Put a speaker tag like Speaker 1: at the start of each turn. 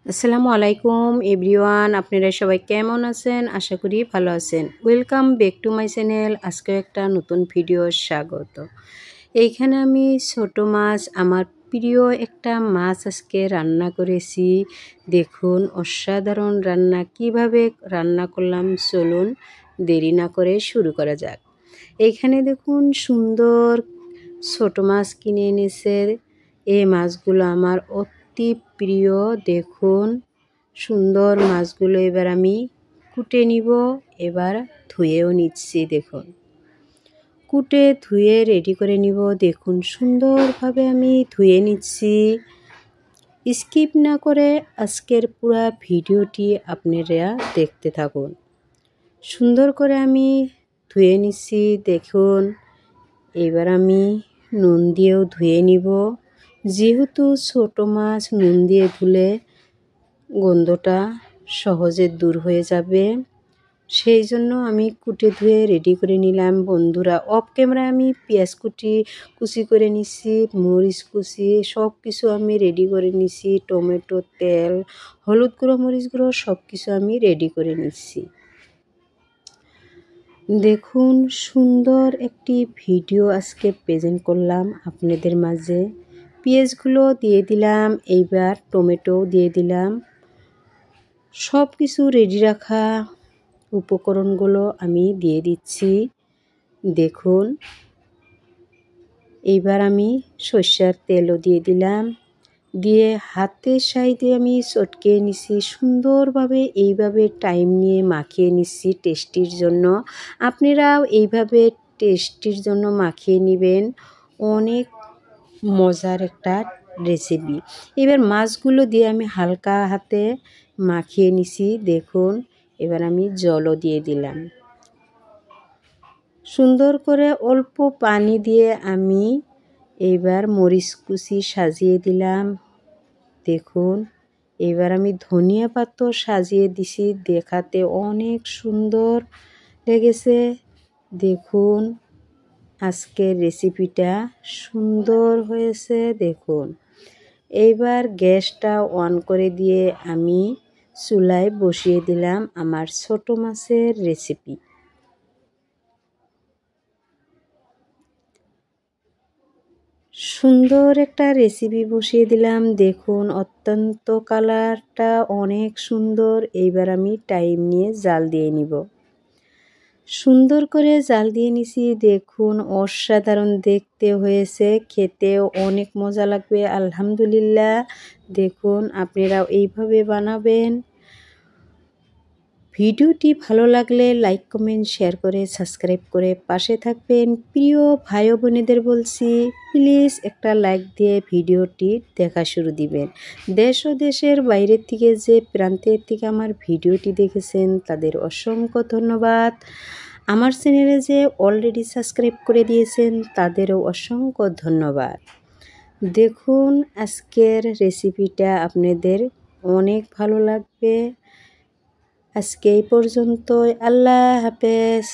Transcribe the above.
Speaker 1: আসসালামু আলাইকুম এভরিওয়ান, আপনারা সবাই কেমন আছেন? আশা করি ভালো আছেন। Welcome back to my channel. আজকে একটা নতুন ভিডিও স্বাগত। এইখানে আমি ছোট মাছ, আমার প্রিয় একটা মাছ আজকে রান্না করেছি। দেখুন অসাধারণ রান্না, কিভাবে রান্না করলাম চলুন দেরি না করে শুরু করা যাক। এইখানে দেখুন সুন্দর ছোট মাছ কিনে এনেছে। এই মাছগুলো আমার অতি প্রিয়। দেখুন সুন্দর মাছগুলো এবার আমি কুটে নিব। এবার ধুয়েও নিচ্ছি। দেখুন কুটে ধুয়ে রেডি করে নিব। দেখুন সুন্দরভাবে আমি ধুয়ে নিচ্ছি। স্কিপ না করে আজকের পুরো ভিডিওটি আপনারা দেখতে থাকুন। সুন্দর করে আমি ধুয়ে নিচ্ছি। দেখুন এবার আমি নুন দিয়েও ধুয়ে নিব। যেহেতু ছোট মাছ নুন দিয়ে ধুলে গন্ধটা সহজে দূর হয়ে যাবে, সেই জন্য আমি কুটে ধুয়ে রেডি করে নিলাম। বন্ধুরা, অফ ক্যামেরায় আমি পেঁয়াজ কুচি করে নিছি, মরিচ কুচি সব কিছু আমি রেডি করে নিছি। টমেটো, তেল, হলুদ গুঁড়ো, মরিচ গুঁড়ো সব কিছু আমি রেডি করে নিচ্ছি। দেখুন সুন্দর একটি ভিডিও আজকে প্রেজেন্ট করলাম আপনাদের মাঝে। পেঁয়াজগুলো দিয়ে দিলাম, এইবার টমেটো দিয়ে দিলাম। সব কিছু রেডি রাখা উপকরণগুলো আমি দিয়ে দিচ্ছি। দেখুন এইবার আমি সরষের তেলও দিয়ে দিলাম, দিয়ে হাতের সাহায্যে আমি চটকে নিছি সুন্দরভাবে। এইভাবে টাইম নিয়ে মাখিয়ে নিচ্ছি টেস্টির জন্য। আপনারাও এইভাবে টেস্টির জন্য মাখিয়ে নেবেন। অনেক মজার একটা রেসিপি। এবার মাছগুলো দিয়ে আমি হালকা হাতে মাখিয়ে নিছি। দেখুন এবার আমি জলও দিয়ে দিলাম। সুন্দর করে অল্প পানি দিয়ে আমি এইবার মরিচ কুচি সাজিয়ে দিলাম। দেখুন এবার আমি ধনিয়া পাতা সাজিয়ে দিছি, দেখাতে অনেক সুন্দর লেগেছে। দেখুন আজকের রেসিপিটা সুন্দর হয়েছে। দেখুন এইবার গ্যাসটা অন করে দিয়ে আমি চুলায় বসিয়ে দিলাম আমার ছোট মাছের রেসিপি। সুন্দর একটা রেসিপি বসিয়ে দিলাম। দেখুন অত্যন্ত কালারটা অনেক সুন্দর। এইবার আমি টাইম নিয়ে জাল দিয়ে নিব। সুন্দর করে জাল দিয়ে নিছি। দেখুন অসাধারণ দেখতে হয়েছে, খেতেও অনেক মজা লাগবে আলহামদুলিল্লাহ। দেখুন আপনারাও এইভাবে বানাবেন। ভিডিওটি ভালো লাগলে লাইক, কমেন্ট, শেয়ার করে সাবস্ক্রাইব করে পাশে থাকবেন। প্রিয় ভাই ও বোনেদের বলছি প্লিজ একটা লাইক দিয়ে ভিডিওটি দেখা শুরু দিবেন। দেশ ও দেশের বাইরের থেকে যে প্রান্তের থেকে আমার ভিডিওটি দেখেছেন তাদের অসংখ্য ধন্যবাদ। আমার চ্যানেলে যে অলরেডি সাবস্ক্রাইব করে দিয়েছেন তাদেরও অসংখ্য ধন্যবাদ। দেখুন আজকের রেসিপিটা আপনাদের অনেক ভালো লাগবে। আজকে এই পর্যন্তই। আল্লাহ হাফেজ।